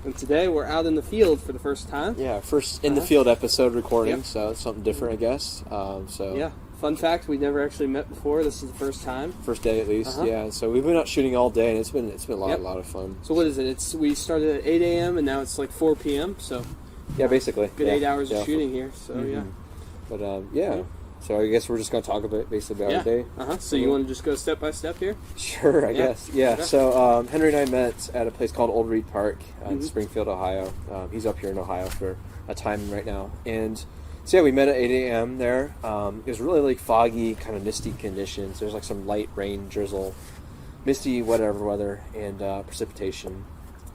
And today we're out in the field for the first time. Yeah, first in the field episode recording, Yep. so it's something different, I guess. Yeah, fun fact, we never actually met before. This is the first time. First day at least, yeah. So we've been out shooting all day, and it's been a lot of fun. So what is it? We started at 8 a.m. and now it's like 4 p.m. So yeah, basically good 8 hours of shooting here. So But yeah. So I guess we're just going to talk about basically about our day. So you want to just go step by step here? Sure, I guess. Yeah. Okay. So Henry and I met at a place called Old Reid Park in Springfield, Ohio. He's up here in Ohio for a time right now. And so yeah, we met at 8 a.m. there. It was really like foggy, kind of misty conditions. There's like some light rain, drizzle, misty whatever weather, and precipitation.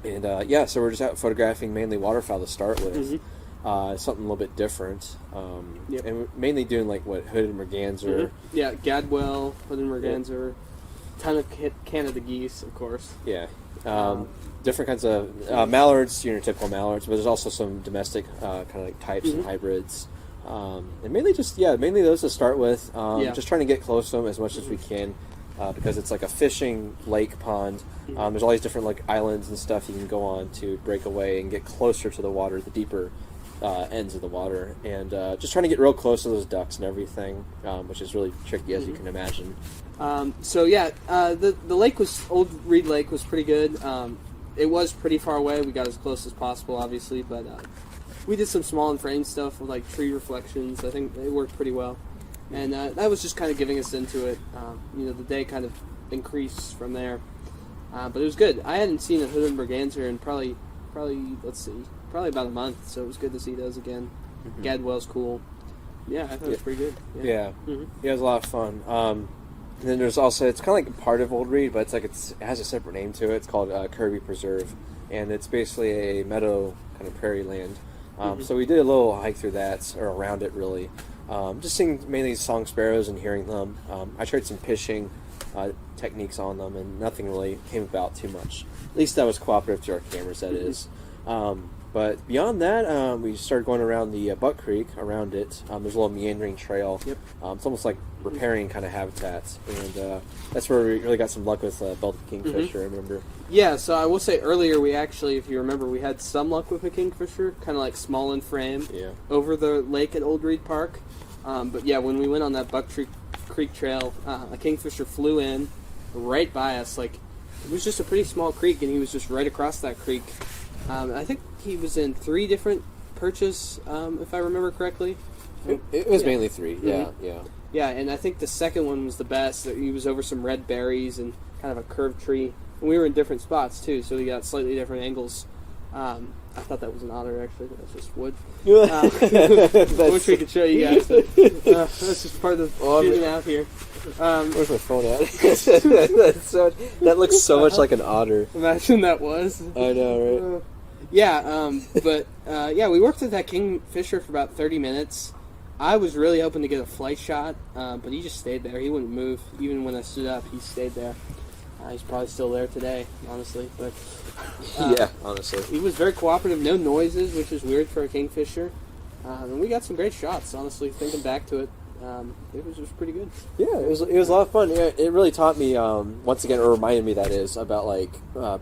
And so we're just out photographing mainly waterfowl to start with. Something a little bit different. And we're mainly doing like hooded merganser. Yeah, gadwall, hooded merganser, ton of Canada geese, of course. Yeah. Different kinds of mallards, typical mallards, but there's also some domestic kind of like types and hybrids. And mainly those to start with. Just trying to get close to them as much as we can. Because it's like a fishing lake pond. There's all these different like islands and stuff you can go on to break away and get closer to the water, the deeper ends of the water, and just trying to get real close to those ducks and everything, which is really tricky as you can imagine. The lake Old Reid Lake was pretty good. It was pretty far away. We got as close as possible, obviously, but we did some small and frame stuff with like tree reflections. I think it worked pretty well. And that was just kind of getting us into it. The day kind of increased from there. But it was good. I hadn't seen a hooded merganser in probably about a month, so it was good to see those again. Gadwell's cool. Yeah, I thought it was pretty good. Yeah, it was a lot of fun. And then there's also, it's kind of like a part of Old Reid, but it has a separate name to it. It's called Kirby Preserve, and it's basically a meadow kind of prairie land. So we did a little hike through that, or around it really. Just seeing mainly song sparrows and hearing them. I tried some fishing techniques on them, and nothing really came about too much. At least that was cooperative to our cameras, that is. But beyond that, we started going around the Buck Creek, around it. There's a little meandering trail. It's almost like riparian kind of habitats. And that's where we really got some luck with belted kingfisher, I remember. Yeah, so I will say earlier we actually, if you remember, we had some luck with a kingfisher, kind of like small in frame, over the lake at Old Reid Park. But yeah, when we went on that Buck Creek trail, a kingfisher flew in right by us. Like, it was just a pretty small creek, and he was just right across that creek. I think he was in 3 different perches, if I remember correctly. It was mainly 3, Yeah, and I think the second one was the best. He was over some red berries and kind of a curved tree. And we were in different spots, too, so we got slightly different angles. I thought that was an otter, actually. That was just wood. I wish we could show you guys. That's just part of shooting out here. Where's my phone at? That looks so much like an otter. Imagine that was. I know, right? We worked with that kingfisher for about 30 minutes. I was really hoping to get a flight shot, but he just stayed there. He wouldn't move. Even when I stood up, he stayed there. He's probably still there today, honestly. But honestly, he was very cooperative. No noises, which is weird for a kingfisher. And we got some great shots. Honestly, thinking back to it, it was just pretty good. Yeah, it was a lot of fun. It really taught me once again, or reminded me that is about like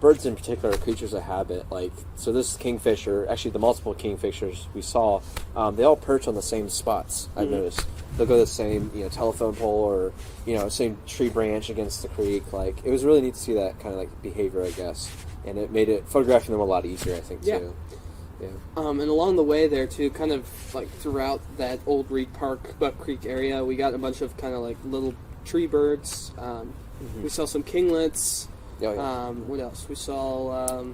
birds in particular, creatures of habit. Like, so this kingfisher, actually the multiple kingfishers we saw, they all perch on the same spots. I've noticed. They'll go to the same telephone pole or same tree branch against the creek. Like, it was really neat to see that kind of like behavior, I guess, and it made photographing them a lot easier, I think, too. Yeah. And along the way there too, kind of like throughout that Old Reid Park, Buck Creek area, we got a bunch of kind of like little tree birds. We saw some kinglets. What else? We saw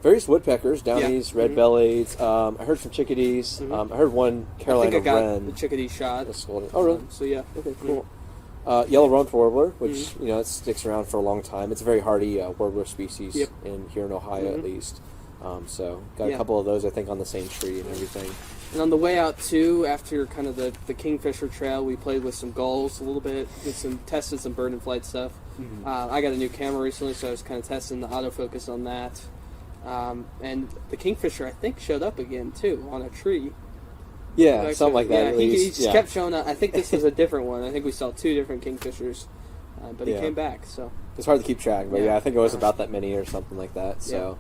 various woodpeckers, downies, red-bellied. I heard some chickadees. I heard one Carolina wren. The chickadee shot. Oh, really? So yeah. Okay, cool. Yellow-rumped warbler, which it sticks around for a long time. It's a very hardy warbler species here in Ohio, at least. So got a couple of those, I think, on the same tree and everything. And on the way out too, after kind of the kingfisher trail, we played with some gulls a little bit, tested some bird and flight stuff. I got a new camera recently, so I was kind of testing the autofocus on that. And the kingfisher, I think, showed up again too on a tree. Yeah, something like that. Yeah, he just kept showing up. I think this was a different one. I think we saw 2 different kingfishers, but he came back. So it's hard to keep track, but I think it was about that many or something like that. So,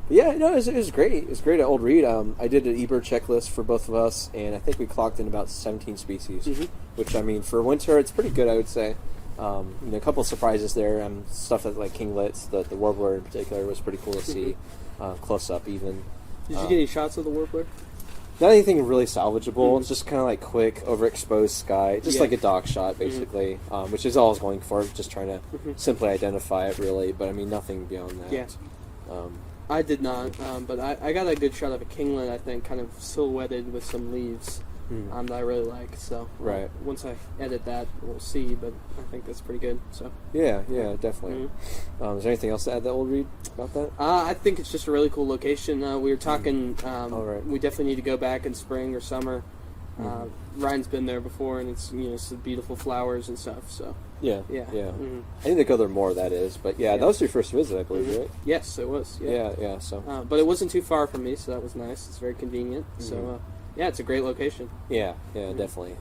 Yeah, no, it was great. It was great at Old Reid. I did an eBird checklist for both of us, and I think we clocked in about 17 species, which, I mean, for winter, it's pretty good, I would say. A couple of surprises there. Stuff like kinglets, the warbler in particular, was pretty cool to see, close up even. Did you get any shots of the warbler? Not anything really salvageable. It's just kind of like quick, overexposed sky, just like a dog shot, basically, which is all I was going for, just trying to simply identify it, really. But, I mean, nothing beyond that. Yeah. I did not, but I got a good shot of a kinglet, I think, kind of silhouetted with some leaves that I really like. So once I edit that, we'll see, but I think that's pretty good. So Yeah, definitely. Is there anything else to add to Old Reid about that? I think it's just a really cool location. We were talking, we definitely need to go back in spring or summer. Ryan's been there before, and it's some beautiful flowers and stuff. So yeah. I need to go there more. That is, but that was your first visit, I believe, right? Yes, it was. Yeah. So, but it wasn't too far from me, so that was nice. It's very convenient. So, it's a great location. Yeah, definitely.